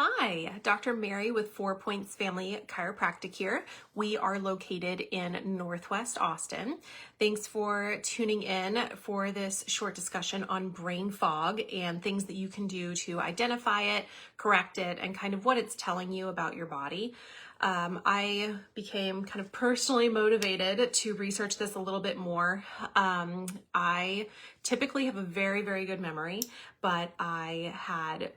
Hi, Dr. Mary with 4 Points Family Chiropractic here. We are located in Northwest Austin. Thanks for tuning in for this short discussion on brain fog and things that you can do to identify it, correct it, and kind of what it's telling you about your body. I became kind of personally motivated to research this a little bit more. I typically have a very, very good memory, but I had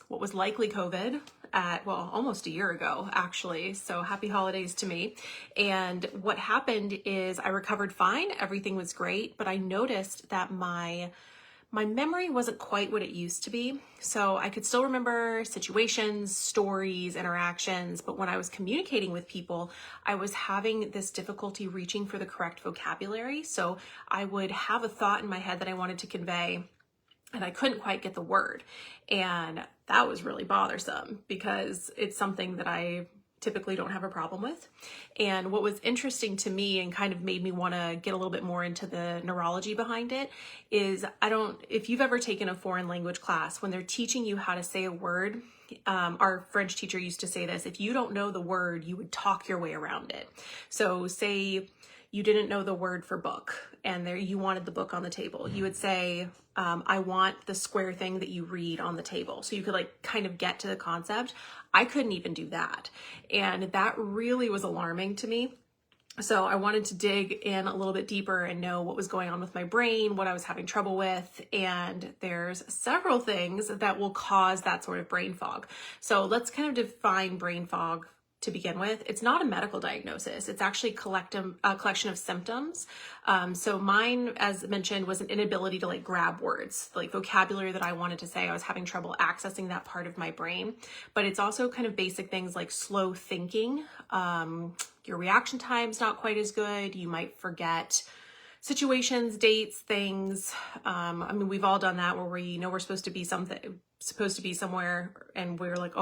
what was likely COVID almost a year ago, actually. So happy holidays to me. And what happened is I recovered fine. Everything was great, but I noticed that my memory wasn't quite what it used to be. So I could still remember situations, stories, interactions, but when I was communicating with people, I was having this difficulty reaching for the correct vocabulary. So I would have a thought in my head that I wanted to convey, and I couldn't quite get the word. And that was really bothersome because it's something that I typically don't have a problem with. And what was interesting to me and kind of made me want to get a little bit more into the neurology behind it is if you've ever taken a foreign language class, when they're teaching you how to say a word, our French teacher used to say this: if you don't know the word, you would talk your way around it. So say you didn't know the word for book and you wanted the book on the table. You would say, I want the square thing that you read on the table. So you could kind of get to the concept. I couldn't even do that. And that really was alarming to me. So I wanted to dig in a little bit deeper and know what was going on with my brain, what I was having trouble with. And there's several things that will cause that sort of brain fog. So let's kind of define brain fog to begin with. It's not a medical diagnosis. It's actually a collection of symptoms. So mine, as mentioned, was an inability to grab words, vocabulary that I wanted to say. I was having trouble accessing that part of my brain, but it's also kind of basic things like slow thinking. Your reaction time's not quite as good. You might forget situations, dates, things. We've all done that where we're supposed to be somewhere and we're like,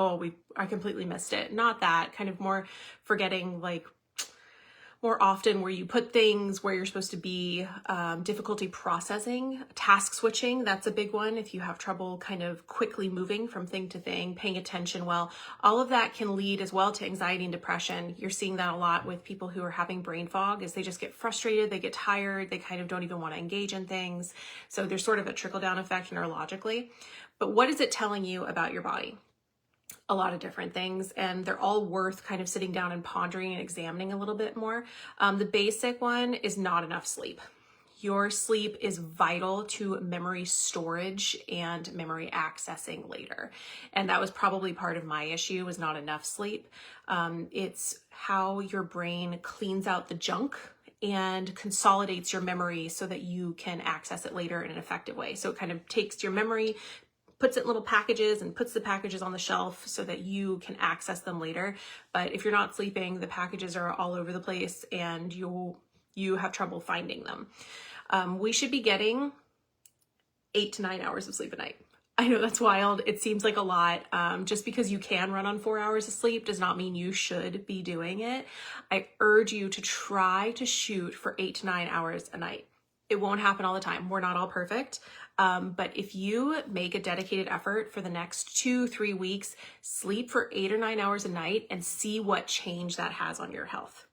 I completely missed it. Not that, kind of more forgetting, more often where you put things where you're supposed to be, difficulty processing, task switching. That's a big one. If you have trouble kind of quickly moving from thing to thing, paying attention well, all of that can lead as well to anxiety and depression. You're seeing that a lot with people who are having brain fog, is they just get frustrated, they get tired, they kind of don't even want to engage in things. So there's sort of a trickle down effect neurologically. But what is it telling you about your body? A lot of different things, and they're all worth kind of sitting down and pondering and examining a little bit more. The basic one is not enough sleep. Your sleep is vital to memory storage and memory accessing later. And that was probably part of my issue, was not enough sleep. It's how your brain cleans out the junk and consolidates your memory so that you can access it later in an effective way. So it kind of takes your memory, puts it in little packages and puts the packages on the shelf so that you can access them later. But if you're not sleeping, the packages are all over the place and you have trouble finding them. We should be getting 8 to 9 hours of sleep a night. I know that's wild. It seems like a lot. Just because you can run on 4 hours of sleep does not mean you should be doing it. I urge you to try to shoot for 8 to 9 hours a night. It won't happen all the time. We're not all perfect. But if you make a dedicated effort for the next 2-3 weeks, sleep for 8 or 9 hours a night and see what change that has on your health.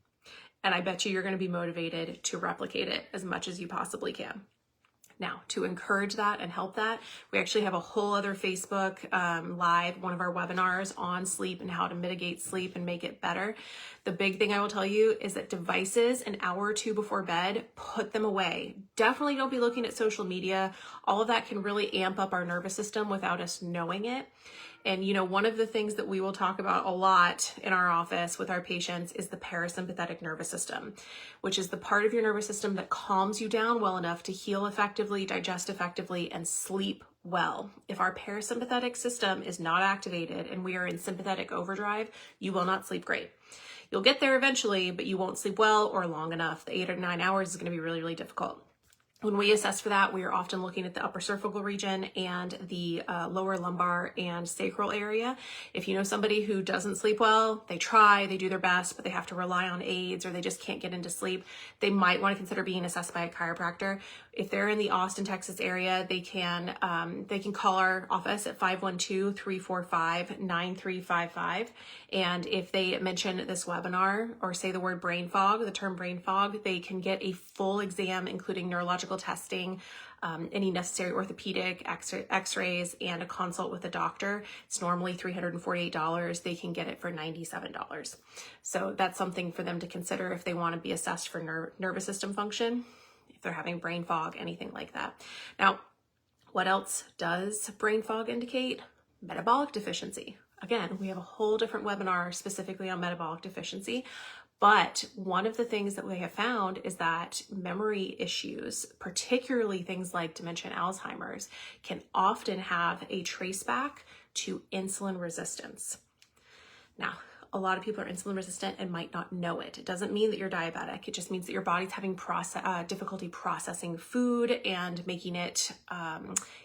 And I bet you're going to be motivated to replicate it as much as you possibly can. Now, to encourage that and help that, we actually have a whole other Facebook live, one of our webinars on sleep and how to mitigate sleep and make it better. The big thing I will tell you is that devices an hour or two before bed, put them away. Definitely don't be looking at social media. All of that can really amp up our nervous system without us knowing it. And one of the things that we will talk about a lot in our office with our patients is the parasympathetic nervous system, which is the part of your nervous system that calms you down well enough to heal effectively, digest effectively, and sleep well. If our parasympathetic system is not activated and we are in sympathetic overdrive, you will not sleep great. You'll get there eventually, but you won't sleep well or long enough. The 8 or 9 hours is going to be really, really difficult. When we assess for that, we are often looking at the upper cervical region and the lower lumbar and sacral area. If you know somebody who doesn't sleep well, they try, they do their best, but they have to rely on aids or they just can't get into sleep, they might want to consider being assessed by a chiropractor. If they're in the Austin, Texas area, they can call our office at 512-345-9355. And if they mention this webinar or say the word brain fog, the term brain fog, they can get a full exam, including neurological testing, any necessary orthopedic x-rays, and a consult with a doctor. It's normally $348. They can get it for $97. So that's something for them to consider if they want to be assessed for nervous system function, if they're having brain fog, anything like that. Now, what else does brain fog indicate? Metabolic deficiency. Again, we have a whole different webinar specifically on metabolic deficiency. But one of the things that we have found is that memory issues, particularly things like dementia and Alzheimer's, can often have a trace back to insulin resistance. Now, a lot of people are insulin resistant and might not know it. It doesn't mean that you're diabetic. It just means that your body's having difficulty processing food and making it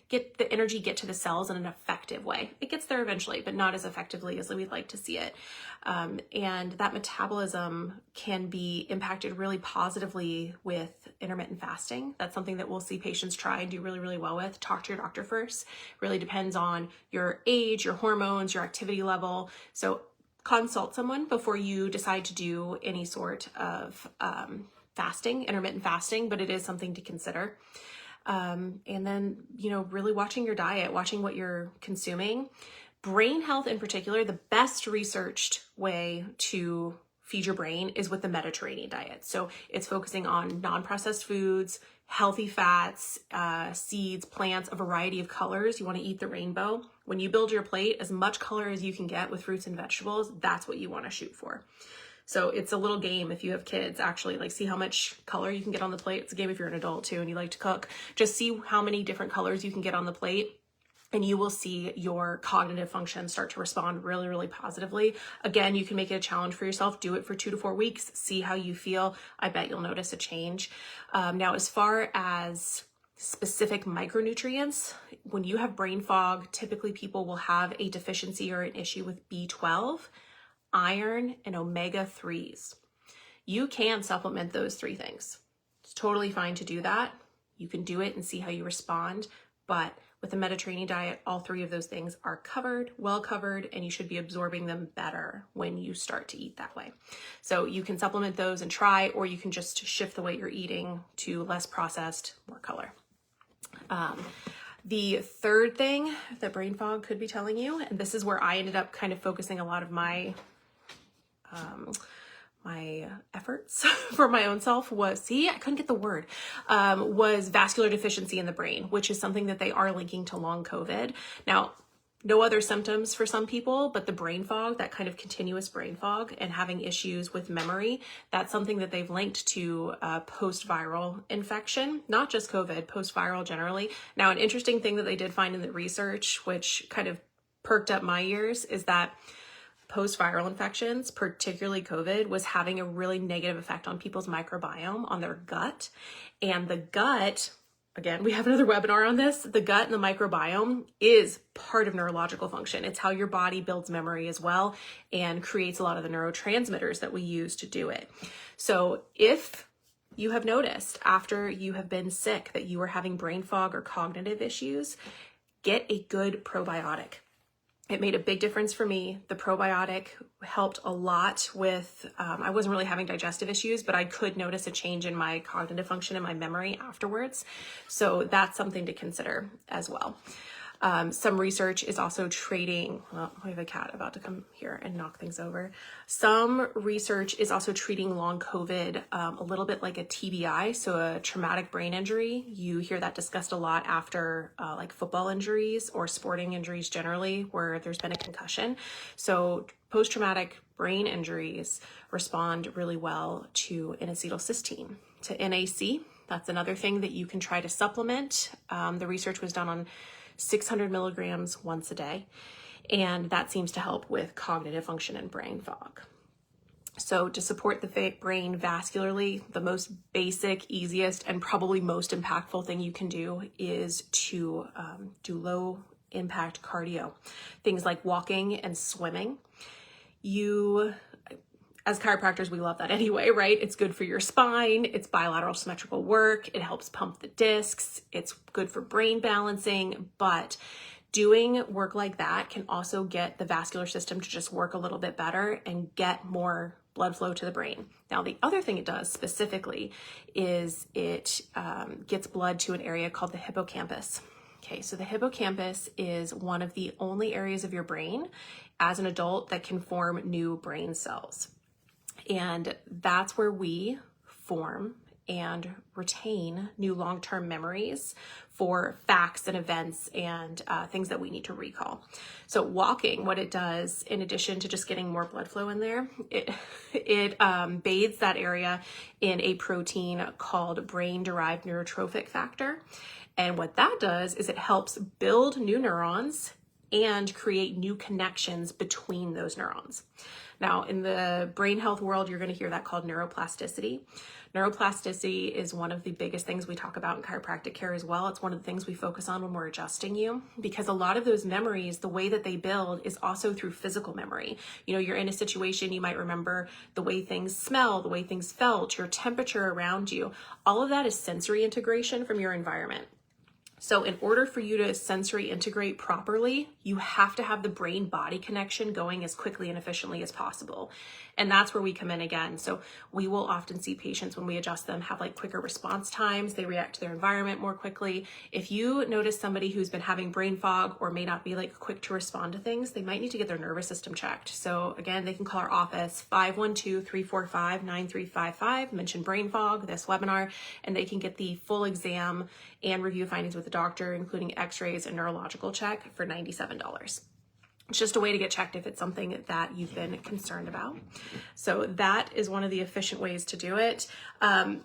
get the energy get to the cells in an effective way. It gets there eventually, but not as effectively as we'd like to see it. And that metabolism can be impacted really positively with intermittent fasting. That's something that we'll see patients try and do really, really well with. Talk to your doctor first. Really depends on your age, your hormones, your activity level. So consult someone before you decide to do any sort of fasting, intermittent fasting, but it is something to consider. And then, really watching your diet, watching what you're consuming. Brain health in particular, the best researched way to feed your brain is with the Mediterranean diet. So it's focusing on non-processed foods, healthy fats, seeds, plants, a variety of colors. You want to eat the rainbow. When you build your plate, as much color as you can get with fruits and vegetables, that's what you want to shoot for. So it's a little game if you have kids, actually, like see how much color you can get on the plate. It's a game if you're an adult too and you like to cook. Just see how many different colors you can get on the plate, and you will see your cognitive function start to respond really, really positively. Again, you can make it a challenge for yourself. Do it for 2 to 4 weeks. See how you feel. I bet you'll notice a change. Now, as far as specific micronutrients, when you have brain fog, typically people will have a deficiency or an issue with B12, iron, and omega-3s. You can supplement those 3 things. It's totally fine to do that. You can do it and see how you respond, but with the Mediterranean diet, all 3 of those things are covered, well covered, and you should be absorbing them better when you start to eat that way. So you can supplement those and try, or you can just shift the way you're eating to less processed, more color. The third thing that brain fog could be telling you, and this is where I ended up kind of focusing a lot of my efforts for my own self was vascular deficiency in the brain, which is something that they are linking to long COVID. Now, no other symptoms for some people, but the brain fog, that kind of continuous brain fog and having issues with memory, that's something that they've linked to post-viral infection, not just COVID, post-viral generally. Now, an interesting thing that they did find in the research, which kind of perked up my ears, is that post-viral infections, particularly COVID, was having a really negative effect on people's microbiome, on their gut. And the gut, again, we have another webinar on this, the gut and the microbiome is part of neurological function. It's how your body builds memory as well and creates a lot of the neurotransmitters that we use to do it. So if you have noticed after you have been sick that you are having brain fog or cognitive issues, get a good probiotic. It made a big difference for me. The probiotic helped a lot with, I wasn't really having digestive issues, but I could notice a change in my cognitive function and my memory afterwards. So that's something to consider as well. Some research is also treating, well, I have a cat about to come here and knock things over. Some research is also treating long COVID a little bit like a TBI, so a traumatic brain injury. You hear that discussed a lot after like football injuries or sporting injuries generally, where there's been a concussion. So post-traumatic brain injuries respond really well to N-acetylcysteine, to NAC. That's another thing that you can try to supplement. The research was done on 600 milligrams once a day, and that seems to help with cognitive function and brain fog. So to support the brain vascularly, the most basic, easiest, and probably most impactful thing you can do is to do low impact cardio. Things like walking and swimming. As chiropractors, we love that anyway, right? It's good for your spine. It's bilateral symmetrical work. It helps pump the discs. It's good for brain balancing, but doing work like that can also get the vascular system to just work a little bit better and get more blood flow to the brain. Now, the other thing it does specifically is it gets blood to an area called the hippocampus. Okay, so the hippocampus is one of the only areas of your brain as an adult that can form new brain cells. And that's where we form and retain new long-term memories for facts and events and things that we need to recall. So walking, what it does, in addition to just getting more blood flow in there, it bathes that area in a protein called brain-derived neurotrophic factor. And what that does is it helps build new neurons and create new connections between those neurons. Now, in the brain health world, you're going to hear that called neuroplasticity. Neuroplasticity is one of the biggest things we talk about in chiropractic care as well. It's one of the things we focus on when we're adjusting you, because a lot of those memories, the way that they build is also through physical memory. You know, you're in a situation, you might remember the way things smell, the way things felt, your temperature around you. All of that is sensory integration from your environment. So in order for you to sensory integrate properly, you have to have the brain-body connection going as quickly and efficiently as possible. And that's where we come in again. So we will often see patients when we adjust them have like quicker response times. They react to their environment more quickly. If you notice somebody who's been having brain fog or may not be like quick to respond to things, they might need to get their nervous system checked. So again, they can call our office 512-345-9355, mention brain fog, this webinar, and they can get the full exam and review findings with the doctor, including x-rays and neurological check for $97. It's just a way to get checked if it's something that you've been concerned about. So that is one of the efficient ways to do it. One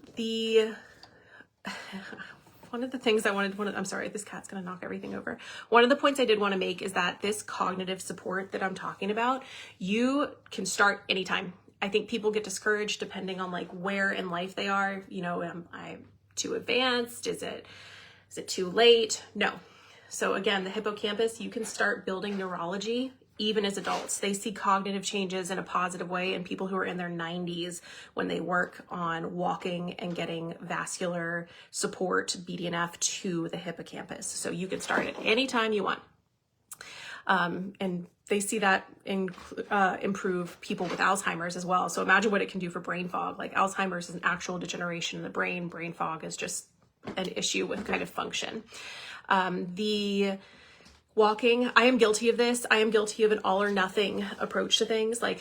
of the things I'm sorry, this cat's gonna knock everything over. One of the points I did want to make is that this cognitive support that I'm talking about, you can start anytime. I think people get discouraged depending on like where in life they are. You know, am I too advanced? Is it too late? No. So again, the hippocampus, you can start building neurology even as adults. They see cognitive changes in a positive way in people who are in their 90s when they work on walking and getting vascular support, BDNF, to the hippocampus. So you can start at any time you want. And they see that improve people with Alzheimer's as well. So imagine what it can do for brain fog. Like Alzheimer's is an actual degeneration in the brain. Brain fog is just an issue with kind of function. The walking, I am guilty of this. I am guilty of an all or nothing approach to things. Like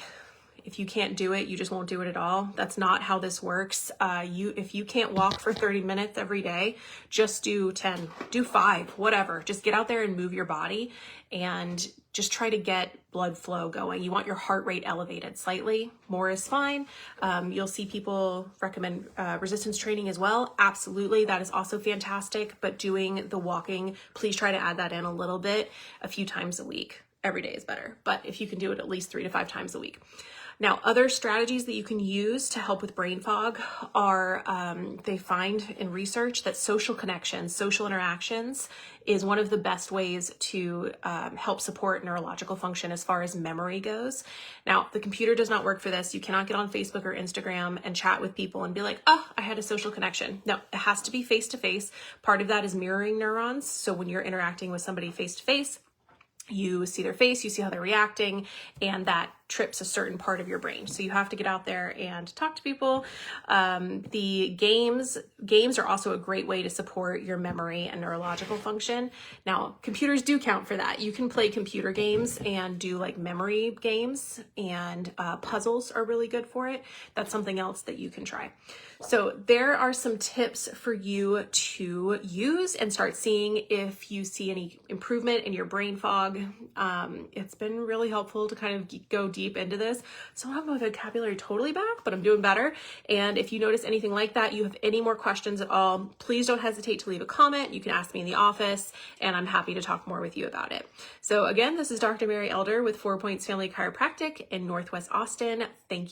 if you can't do it, you just won't do it at all. That's not how this works. If you can't walk for 30 minutes every day, just do 10, do 5, whatever. Just get out there and move your body and just try to get blood flow going. You want your heart rate elevated slightly. More is fine. You'll see people recommend resistance training as well. Absolutely, that is also fantastic. But doing the walking, please try to add that in a little bit, a few times a week. Every day is better, but if you can do it at least 3 to 5 times a week. Now, other strategies that you can use to help with brain fog are, they find in research that social connections, social interactions is one of the best ways to help support neurological function as far as memory goes. Now, the computer does not work for this. You cannot get on Facebook or Instagram and chat with people and be like, oh, I had a social connection. No, it has to be face-to-face. Part of that is mirroring neurons. So when you're interacting with somebody face-to-face, you see their face, you see how they're reacting, and that trips a certain part of your brain. So you have to get out there and talk to people. The games are also a great way to support your memory and neurological function. Now, computers do count for that. You can play computer games and do like memory games, and puzzles are really good for it. That's something else that you can try. So there are some tips for you to use and start seeing if you see any improvement in your brain fog. It's been really helpful to kind of go deep into this. So I don't have my vocabulary totally back, but I'm doing better. And if you notice anything like that, you have any more questions at all, please don't hesitate to leave a comment. You can ask me in the office, and I'm happy to talk more with you about it. So again, this is Dr. Mary Elder with 4 Points Family Chiropractic in Northwest Austin. Thank you.